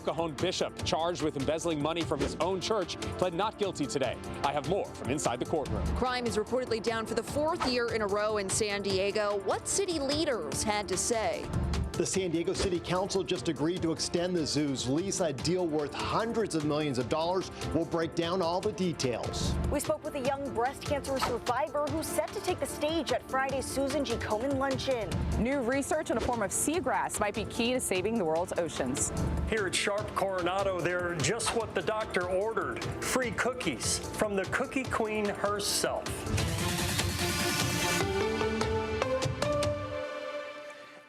Cajon bishop charged with embezzling money from his own church pled not guilty today. I have more from inside the courtroom. Crime is reportedly down for the fourth year in a row in San Diego. What city leaders had to say? The San Diego City Council just agreed to extend the zoo's lease, a deal worth hundreds of millions of dollars. We'll break down all the details. We spoke with a young breast cancer survivor who's set to take the stage at Friday's Susan G. Komen luncheon. New research on a form of seagrass might be key to saving the world's oceans. Here at Sharp Coronado, they're just what the doctor ordered. Free cookies from the Cookie Queen herself.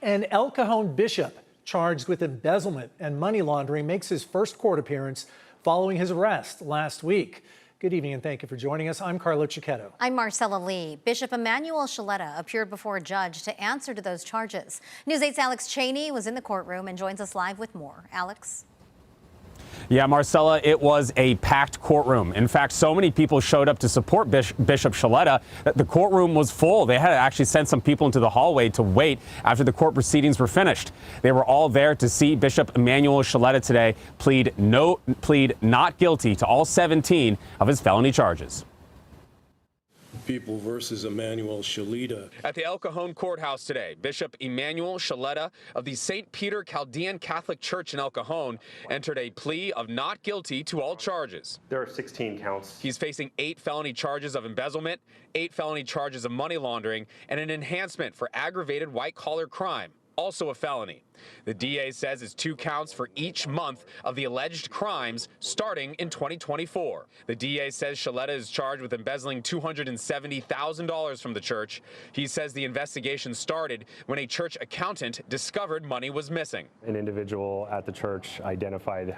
An El Cajon bishop charged with embezzlement and money laundering makes his first court appearance following his arrest last week. Good evening and thank you for joining us. I'm Carlo Cicchetto. I'm Marcella Lee. Bishop Emmanuel Shaletta appeared before a judge to answer to those charges. News 8's Alex Cheney was in the courtroom and joins us live with more. Alex? Yeah, Marcella, it was a packed courtroom. In fact, so many people showed up to support Bishop Shaletta that the courtroom was full. They had to actually send some people into the hallway to wait after the court proceedings were finished. They were all there to see Bishop Emmanuel Shaletta today plead not guilty to all 17 of his felony charges. People versus Emmanuel Shaletta. At the El Cajon courthouse today, Bishop Emmanuel Shaletta of the St. Peter Chaldean Catholic Church in El Cajon entered a plea of not guilty to all charges. There are 16 counts. He's facing 8 felony charges of embezzlement, 8 felony charges of money laundering, and an enhancement for aggravated white-collar crime, also a felony. The DA says it's 2 counts for each month of the alleged crimes starting in 2024. The DA says Shaletta is charged with embezzling $270,000 from the church. He says the investigation started when a church accountant discovered money was missing. An individual at the church identified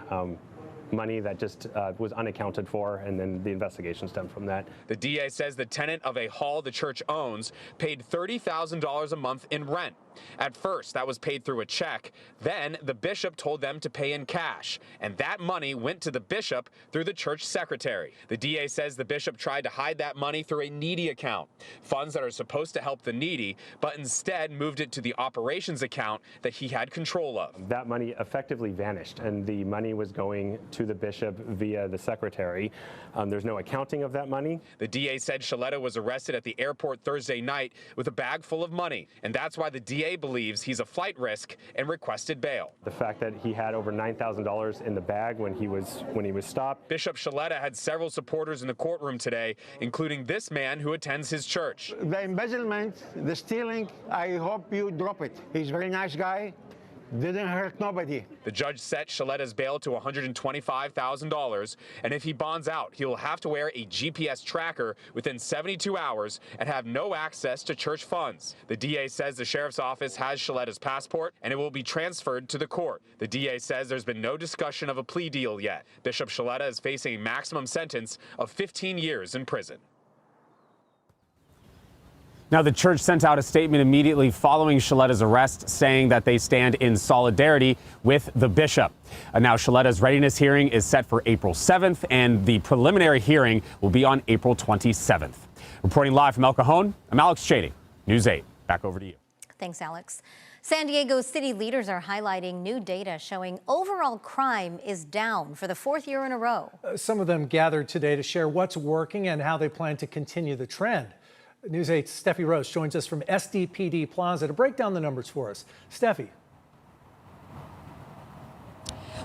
money that just was unaccounted for, and then the investigation stemmed from that. The DA says the tenant of a hall the church owns paid $30,000 a month in rent. At first, that was paid through a check. Then the bishop told them to pay in cash, and that money went to the bishop through the church secretary. The DA says the bishop tried to hide that money through a needy account, funds that are supposed to help the needy, but instead moved it to the operations account that he had control of. That money effectively vanished, and the money was going to the bishop via the secretary. There's no accounting of that money. The DA said Shaletta was arrested at the airport Thursday night with a bag full of money, and that's why the DA believes he's a flight risk and requested bail. The fact that he had over $9,000 in the bag when he was stopped. Bishop Shaletta had several supporters in the courtroom today, including this man who attends his church. The embezzlement, the stealing, I hope you drop it. He's a very nice guy. Didn't hurt nobody. The judge set Shaletta's bail to $125,000, and if he bonds out, he will have to wear a GPS tracker within 72 hours and have no access to church funds. The DA says the sheriff's office has Shaletta's passport, and it will be transferred to the court. The DA says there's been no discussion of a plea deal yet. Bishop Shaletta is facing a maximum sentence of 15 years in prison. Now, the church sent out a statement immediately following Shaletta's arrest, saying that they stand in solidarity with the bishop. Now, Shaletta's readiness hearing is set for April 7th, and the preliminary hearing will be on April 27th. Reporting live from El Cajon, I'm Alex Cheney, News 8. Back over to you. Thanks, Alex. San Diego city leaders are highlighting new data showing overall crime is down for the 4th year in a row. Some of them gathered today to share what's working and how they plan to continue the trend. News 8's Steffi Rose joins us from SDPD Plaza to break down the numbers for us. Steffi.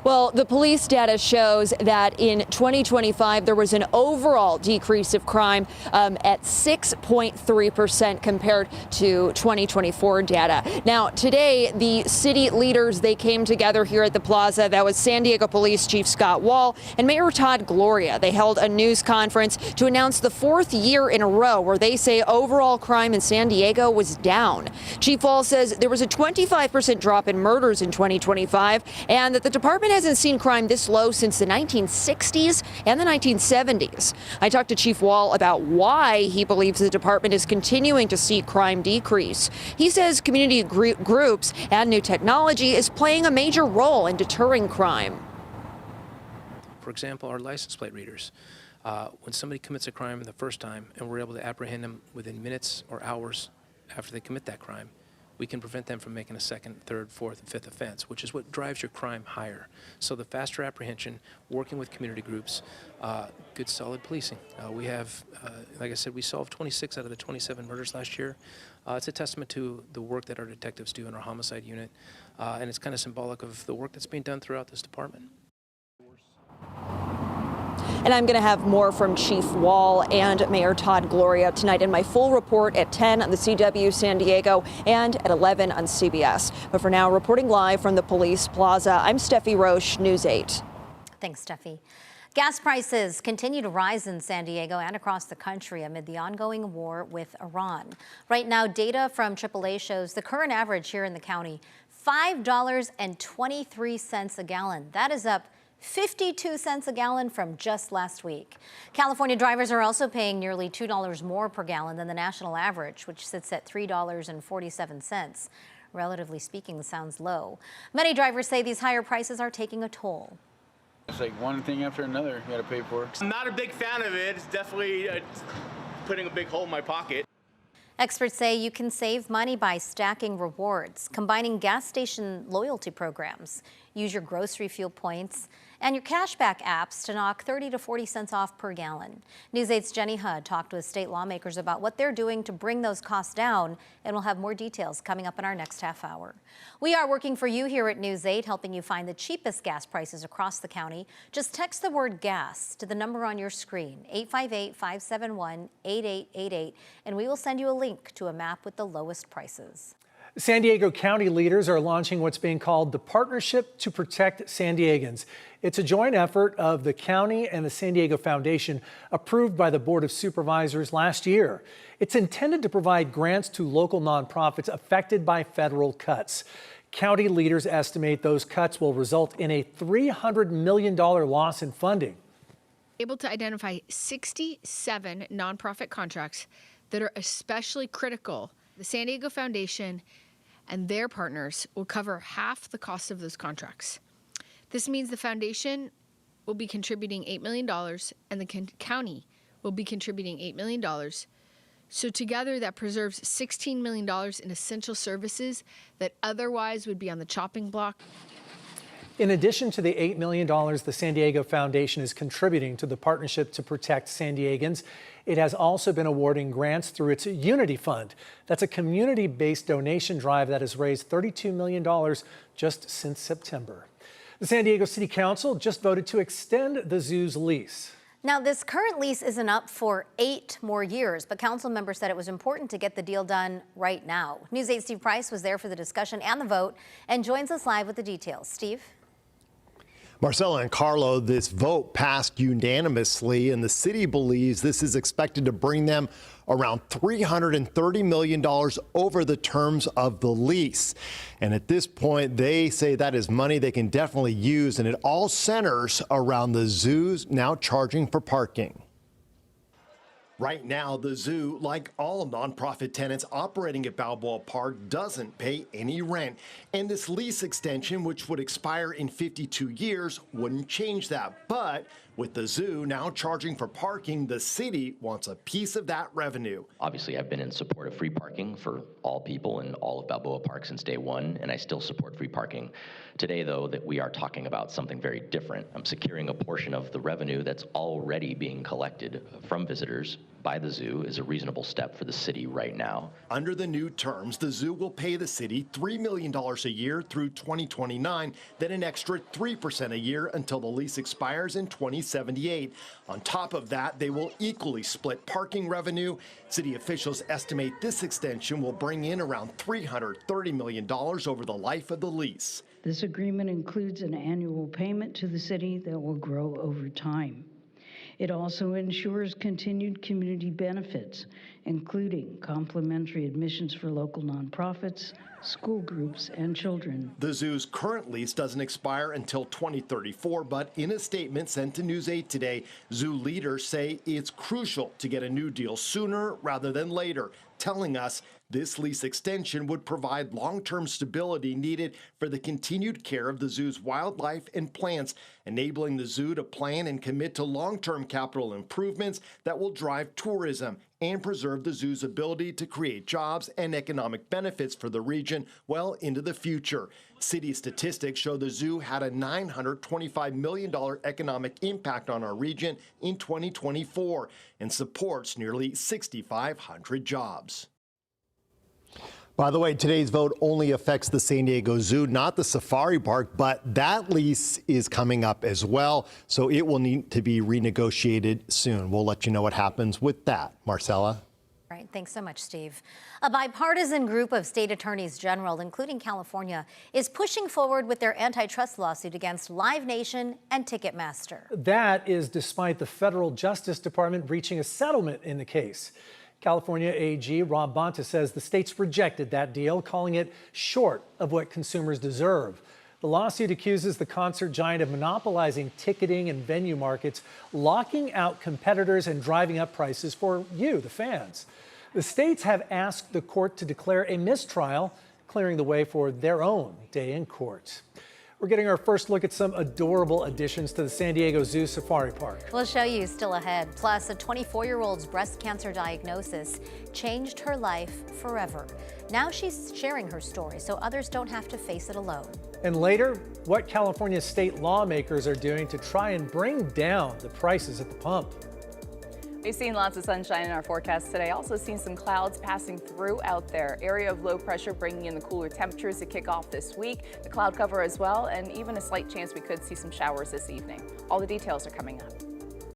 Well, the police data shows that in 2025, there was an overall decrease of crime at 6.3% compared to 2024 data. Now, today, the city leaders, they came together here at the plaza. That was San Diego Police Chief Scott Wall and Mayor Todd Gloria. They held a news conference to announce the 4th year in a row where they say overall crime in San Diego was down. Chief Wall says there was a 25% drop in murders in 2025 and that the department hasn't seen crime this low since the 1960s and the 1970s. I talked to Chief Wall about why he believes the department is continuing to see crime decrease. He says community groups and new technology is playing a major role in deterring crime. For example, our license plate readers. When somebody commits a crime the first time and we're able to apprehend them within minutes or hours after they commit that crime, we can prevent them from making a second, third, fourth, and fifth offense, which is what drives your crime higher. So the faster apprehension, working with community groups, good solid policing. We have, like I said, we solved 26 out of the 27 murders last year. It's a testament to the work that our detectives do in our homicide unit, and it's kind of symbolic of the work that's being done throughout this department. And I'm going to have more from Chief Wall and Mayor Todd Gloria tonight in my full report at 10 on the CW San Diego and at 11 on CBS. But for now, reporting live from the Police Plaza, I'm Steffi Roche, News 8. Thanks, Steffi. Gas prices continue to rise in San Diego and across the country amid the ongoing war with Iran. Right now, data from AAA shows the current average here in the county, $5.23 a gallon. That is up 52 cents a gallon from just last week. California drivers are also paying nearly $2 more per gallon than the national average, which sits at $3.47. Relatively speaking, sounds low. Many drivers say these higher prices are taking a toll. It's like one thing after another you got to pay for. I'm not a big fan of it. It's definitely putting a big hole in my pocket. Experts say you can save money by stacking rewards, combining gas station loyalty programs. Use your grocery fuel points and your cashback apps to knock 30 to 40 cents off per gallon. News 8's Jenny Hudd talked with state lawmakers about what they're doing to bring those costs down, and we'll have more details coming up in our next half hour. We are working for you here at News 8, helping you find the cheapest gas prices across the county. Just text the word gas to the number on your screen, 858-571-8888, and we will send you a link to a map with the lowest prices. San Diego County leaders are launching what's being called the Partnership to Protect San Diegans. It's a joint effort of the county and the San Diego Foundation, approved by the Board of Supervisors last year. It's intended to provide grants to local nonprofits affected by federal cuts. County leaders estimate those cuts will result in a $300 million loss in funding. Able to identify 67 nonprofit contracts that are especially critical. The San Diego Foundation and their partners will cover half the cost of those contracts. This means the foundation will be contributing $8 million and the county will be contributing $8 million. So together that preserves $16 million in essential services that otherwise would be on the chopping block. In addition to the $8 million the San Diego Foundation is contributing to the Partnership to Protect San Diegans, it has also been awarding grants through its Unity Fund. That's a community-based donation drive that has raised $32 million just since September. The San Diego City Council just voted to extend the zoo's lease. Now, this current lease isn't up for 8 more years, but council members said it was important to get the deal done right now. News 8's Steve Price was there for the discussion and the vote and joins us live with the details. Steve? Marcella and Carlo, this vote passed unanimously, and the city believes this is expected to bring them around $330 million over the terms of the lease. And at this point, they say that is money they can definitely use, and it all centers around the zoo's now charging for parking. Right now, the zoo, like all nonprofit tenants operating at Balboa Park, doesn't pay any rent. And this lease extension, which would expire in 52 years, wouldn't change that. But with the zoo now charging for parking, the city wants a piece of that revenue. Obviously, I've been in support of free parking for all people in all of Balboa Park since day one, and I still support free parking. Today, though, that we are talking about something very different. I'm securing a portion of the revenue that's already being collected from visitors by the zoo is a reasonable step for the city right now. Under the new terms, the zoo will pay the city $3 million a year through 2029, then an extra 3% a year until the lease expires in 2078. On top of that, they will equally split parking revenue. City officials estimate this extension will bring in around $330 million over the life of the lease. This agreement includes an annual payment to the city that will grow over time. It also ensures continued community benefits, including complimentary admissions for local nonprofits, school groups, and children. The zoo's current lease doesn't expire until 2034, but in a statement sent to News 8 today, zoo leaders say it's crucial to get a new deal sooner rather than later, telling us this lease extension would provide long-term stability needed for the continued care of the zoo's wildlife and plants, enabling the zoo to plan and commit to long-term capital improvements that will drive tourism and preserve the zoo's ability to create jobs and economic benefits for the region well into the future. City statistics show the zoo had a $925 million economic impact on our region in 2024 and supports nearly 6,500 jobs. By the way, today's vote only affects the San Diego Zoo, not the safari park, but that lease is coming up as well, so it will need to be renegotiated soon. We'll let you know what happens with that. Marcella? All right, thanks so much, Steve. A bipartisan group of state attorneys general, including California, is pushing forward with their antitrust lawsuit against Live Nation and Ticketmaster. That is despite the federal Justice Department reaching a settlement in the case. California AG Rob Bonta says the states rejected that deal, calling it short of what consumers deserve. The lawsuit accuses the concert giant of monopolizing ticketing and venue markets, locking out competitors and driving up prices for you, the fans. The states have asked the court to declare a mistrial, clearing the way for their own day in court. We're getting our first look at some adorable additions to the San Diego Zoo Safari Park. We'll show you still ahead. Plus, a 24-year-old's breast cancer diagnosis changed her life forever. Now she's sharing her story so others don't have to face it alone. And later, what California state lawmakers are doing to try and bring down the prices at the pump. We've seen lots of sunshine in our forecast today. Also seen some clouds passing through out there. Area of low pressure bringing in the cooler temperatures to kick off this week. The cloud cover as well, and even a slight chance we could see some showers this evening. All the details are coming up.